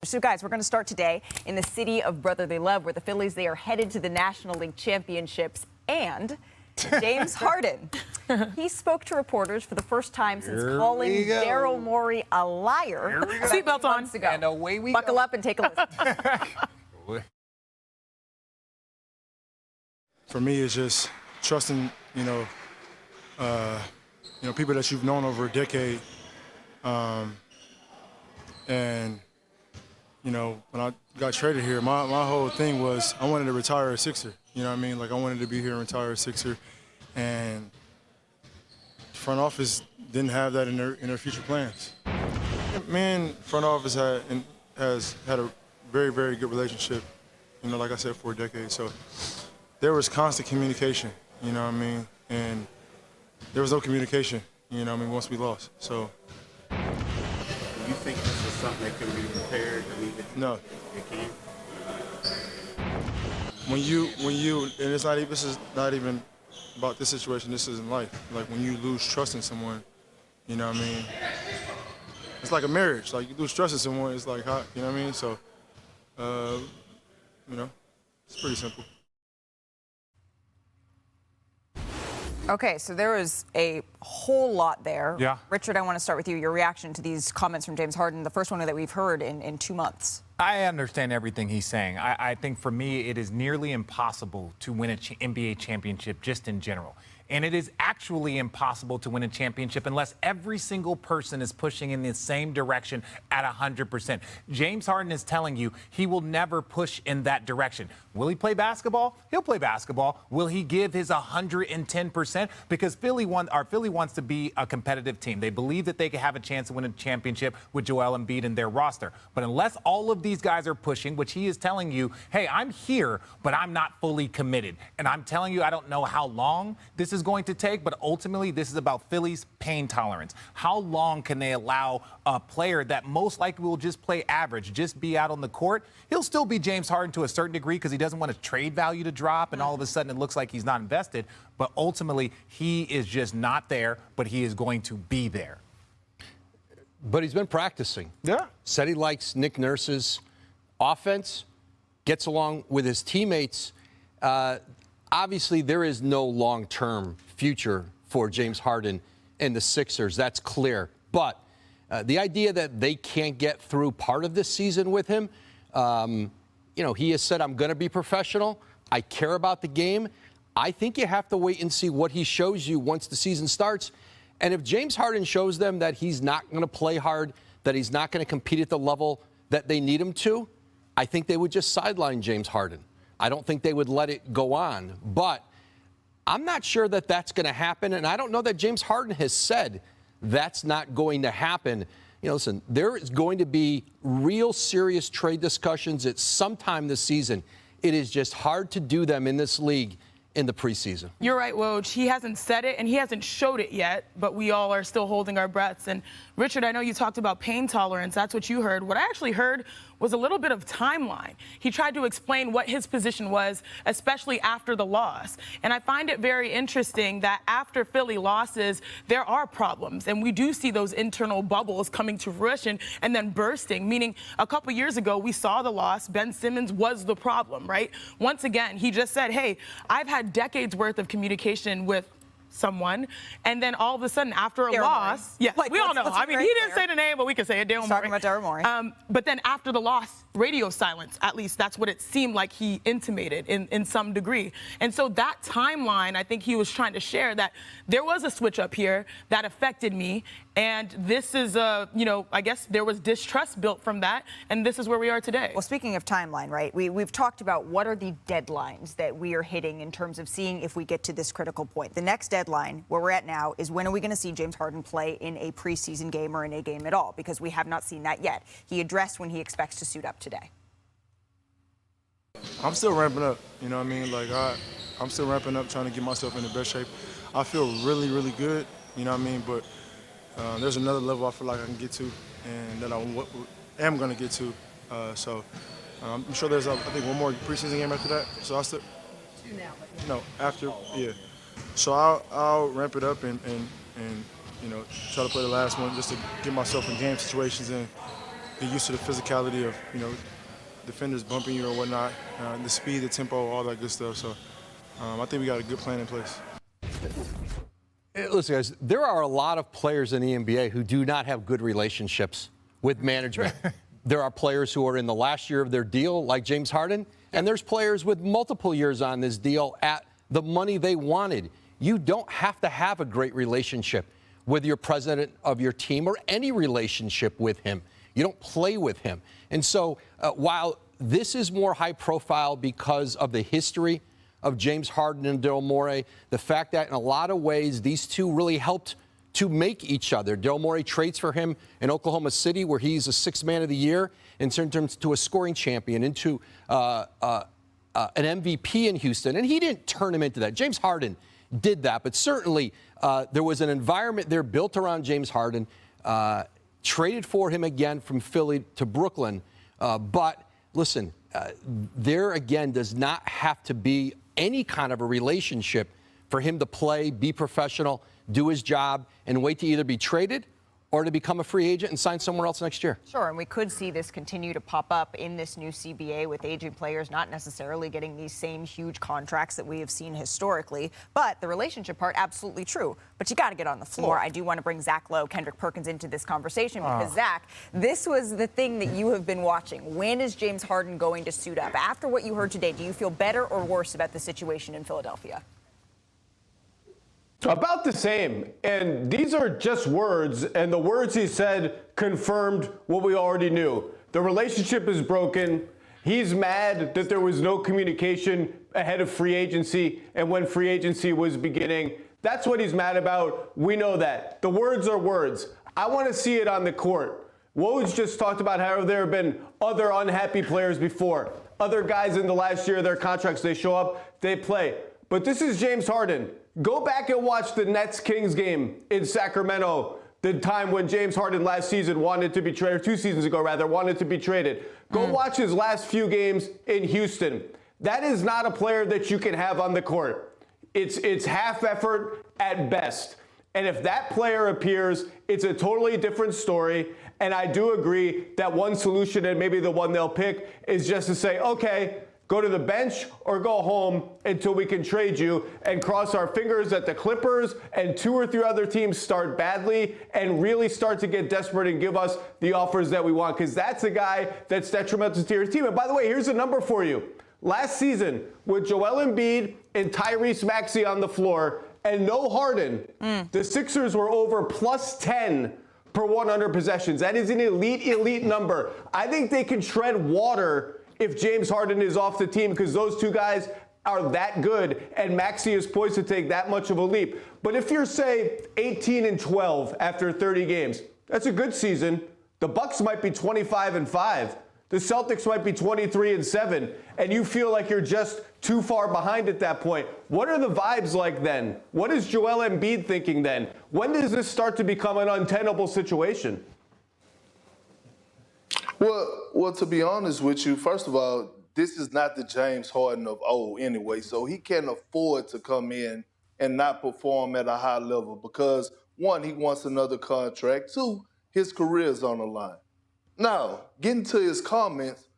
So, guys, we're going to start today in the city of brotherly love, where the Phillies, they are headed to the National League Championships. And James Harden, he spoke to reporters for the first time since calling Daryl Morey a liar. Seatbelts on. And away we Buckle up and take a listen. For me, it's just trusting, people that you've known over a decade, and. When I got traded here, my whole thing was I wanted to retire a Sixer. You know what I mean? Like, I wanted to be here and retire a Sixer. And the front office didn't have that in their future plans. Me and front office has had a very, very good relationship, like I said, for a decade. So there was constant communication, you know what I mean? And there was no communication, once we lost. So. You think this is something that can be repaired? No. It can't? When you, and this is not even about this situation, this is in life. Like, when you lose trust in someone, you know what I mean? It's like a marriage. Like, you lose trust in someone, it's like hot, you know what I mean? So, it's pretty simple. Okay, so there was a whole lot there. Yeah. Richard, I want to start with you. Your reaction to these comments from James Harden, the first one that we've heard in 2 months. I understand everything he's saying. I think for me, it is nearly impossible to win an NBA championship just in general. And it is actually impossible to win a championship unless every single person is pushing in the same direction at 100%. James Harden is telling you he will never push in that direction. Will he play basketball? He'll play basketball. Will he give his 110%? Because Philly wants to be a competitive team. They believe that they can have a chance to win a championship with Joel Embiid in their roster. But unless all of these guys are pushing, which he is telling you, hey, I'm here, but I'm not fully committed. And I'm telling you, I don't know how long this is going to take, but ultimately this is about Philly's pain tolerance. How long can they allow a player that most likely will just play average, just be out on the court? He'll still be James Harden to a certain degree because he doesn't want his trade value to drop and all of a sudden it looks like he's not invested. But ultimately, he is just not there, but he is going to be there. But he's been practicing. Yeah. Said he likes Nick Nurse's offense, gets along with his teammates. Obviously, there is no long-term future for James Harden and the Sixers. That's clear. But the idea that they can't get through part of this season with him, he has said, I'm going to be professional. I care about the game. I think you have to wait and see what he shows you once the season starts. And if James Harden shows them that he's not going to play hard, that he's not going to compete at the level that they need him to, I think they would just sideline James Harden. I don't think they would let it go on. But I'm not sure that that's going to happen. And I don't know that James Harden has said that's not going to happen. Listen, there is going to be real serious trade discussions at some time this season. It is just hard to do them in this league in the preseason. You're right, Woj. He hasn't said it and he hasn't showed it yet, but we all are still holding our breaths. And Richard, I know you talked about pain tolerance. That's what you heard. What I actually heard was a little bit of timeline. He tried to explain what his position was, especially after the loss. And I find it very interesting that after Philly losses, there are problems. And we do see those internal bubbles coming to fruition and then bursting, meaning a couple years ago, we saw the loss. Ben Simmons was the problem, right? Once again, he just said, hey, I've had decades worth of communication with someone, and then all of a sudden after a loss, yes, we all know. I mean, he didn't say the name, but we can say it. Talking about Daryl Morey. But then after the loss, radio silence. At least that's what it seemed like he intimated in some degree. And so that timeline, I think he was trying to share that there was a switch up here that affected me, and this is I guess there was distrust built from that, and this is where we are today. Well, speaking of timeline, right? We've talked about what are the deadlines that we are hitting in terms of seeing if we get to this critical point. The next deadline, where we're at now, is when are we going to see James Harden play in a preseason game or in a game at all? Because we have not seen that yet. He addressed when he expects to suit up today. I'm still ramping up, you know what I mean? Like, I'm still ramping up, trying to get myself in the best shape. I feel really, really good, you know what I mean? But there's another level I feel like I can get to and that I am going to get to. So I'm sure there's, I think, one more preseason game after that. So I'll still. 2 now. No, after, yeah. So I'll ramp it up and try to play the last one just to get myself in game situations and get used to the physicality of, defenders bumping you or whatnot, the speed, the tempo, all that good stuff. So I think we got a good plan in place. Listen, guys, there are a lot of players in the NBA who do not have good relationships with management. There are players who are in the last year of their deal, like James Harden, and there's players with multiple years on this deal at the money they wanted. You don't have to have a great relationship with your president of your team or any relationship with him. You don't play with him. And so while this is more high profile because of the history of James Harden and Daryl Morey, the fact that in a lot of ways these two really helped to make each other. Daryl Morey trades for him in Oklahoma City, where he's a sixth man of the year, and turned him to a scoring champion, into an MVP in Houston. And he didn't turn him into that. James Harden did that, but certainly there was an environment there built around James Harden, traded for him again from Philly to Brooklyn. But listen, there again does not have to be any kind of a relationship for him to play, be professional, do his job, and wait to either be traded or to become a free agent and sign somewhere else next year. Sure, and we could see this continue to pop up in this new CBA with aging players not necessarily getting these same huge contracts that we have seen historically. But the relationship part, absolutely true. But you got to get on the floor. I do want to bring Zach Lowe, Kendrick Perkins into this conversation because, Zach, this was the thing that you have been watching. When is James Harden going to suit up? After what you heard today, do you feel better or worse about the situation in Philadelphia? About the same. And these are just words, and the words he said confirmed what we already knew. The relationship is broken. He's mad that there was no communication ahead of free agency and when free agency was beginning. That's what he's mad about. We know that. The words are words. I want to see it on the court. Woj just talked about how there have been other unhappy players before. Other guys in the last year of their contracts, they show up, they play. But this is James Harden. Go back and watch the Nets-Kings game in Sacramento, the time when James Harden last season wanted to be traded, 2 seasons ago rather, wanted to be traded. Go watch his last few games in Houston. That is not a player that you can have on the court. It's half effort at best. And if that player appears, it's a totally different story. And I do agree that one solution, and maybe the one they'll pick, is just to say, okay, go to the bench or go home until we can trade you, and cross our fingers that the Clippers and 2 or 3 other teams start badly and really start to get desperate and give us the offers that we want, because that's a guy that's detrimental to your team. And by the way, here's a number for you. Last season, with Joel Embiid and Tyrese Maxey on the floor and no Harden, the Sixers were over plus 10 per 100 possessions. That is an elite number. I think they can tread water if James Harden is off the team, because those two guys are that good, and Maxey is poised to take that much of a leap. But if you're, say, 18-12 after 30 games, that's a good season. The Bucks might be 25-5. The Celtics might be 23-7, and you feel like you're just too far behind at that point. What are the vibes like then? What is Joel Embiid thinking then? When does this start to become an untenable situation? Well, to be honest with you, first of all, this is not the James Harden of old anyway, so he can't afford to come in and not perform at a high level because, 1, he wants another contract. 2, his career is on the line. Now, getting to his comments,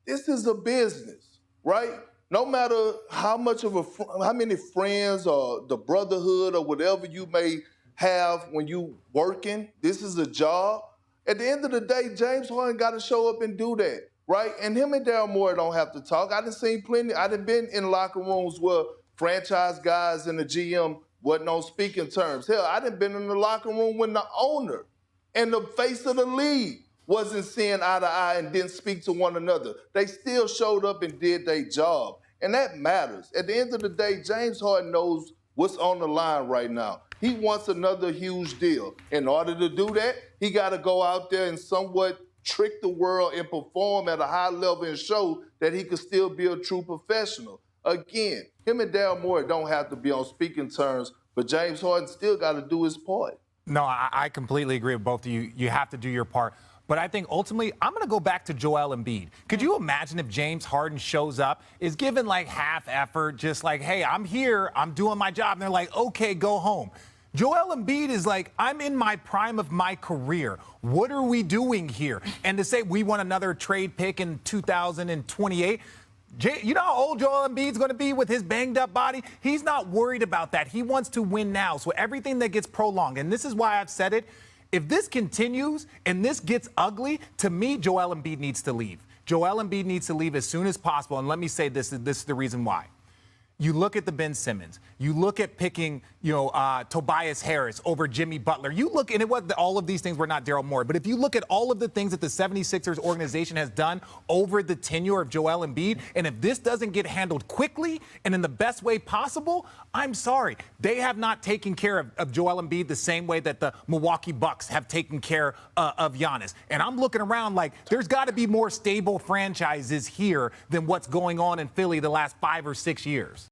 this is a business, right? No matter how many friends or the brotherhood or whatever you may have when you working, this is a job. At the end of the day, James Harden got to show up and do that, right? And him and Daryl Morey don't have to talk. I done seen plenty. I done been in locker rooms where franchise guys and the GM wasn't on speaking terms. Hell, I done been in the locker room when the owner and the face of the league wasn't seeing eye to eye and didn't speak to one another. They still showed up and did their job, and that matters. At the end of the day, James Harden knows what's on the line right now. He wants another huge deal. In order to do that, he got to go out there and somewhat trick the world and perform at a high level and show that he could still be a true professional. Again, him and Daryl Morey don't have to be on speaking terms, but James Harden still got to do his part. No, I completely agree with both of you. You have to do your part. But I think ultimately, I'm going to go back to Joel Embiid. Could you imagine if James Harden shows up, is given like half effort, just like, hey, I'm here, I'm doing my job, and they're like, okay, go home. Joel Embiid is like, I'm in my prime of my career. What are we doing here? And to say we want another trade pick in 2028, you know how old Joel Embiid's going to be with his banged up body? He's not worried about that. He wants to win now. So everything that gets prolonged, and this is why I've said it, if this continues and this gets ugly, to me, Joel Embiid needs to leave. Joel Embiid needs to leave as soon as possible. And let me say this is the reason why. You look at the Ben Simmons. You look at picking, Tobias Harris over Jimmy Butler. You look, and all of these things were not Daryl Morey, but if you look at all of the things that the 76ers organization has done over the tenure of Joel Embiid, and if this doesn't get handled quickly and in the best way possible, I'm sorry. They have not taken care of Joel Embiid the same way that the Milwaukee Bucks have taken care of Giannis. And I'm looking around like there's got to be more stable franchises here than what's going on in Philly the last 5 or 6 years.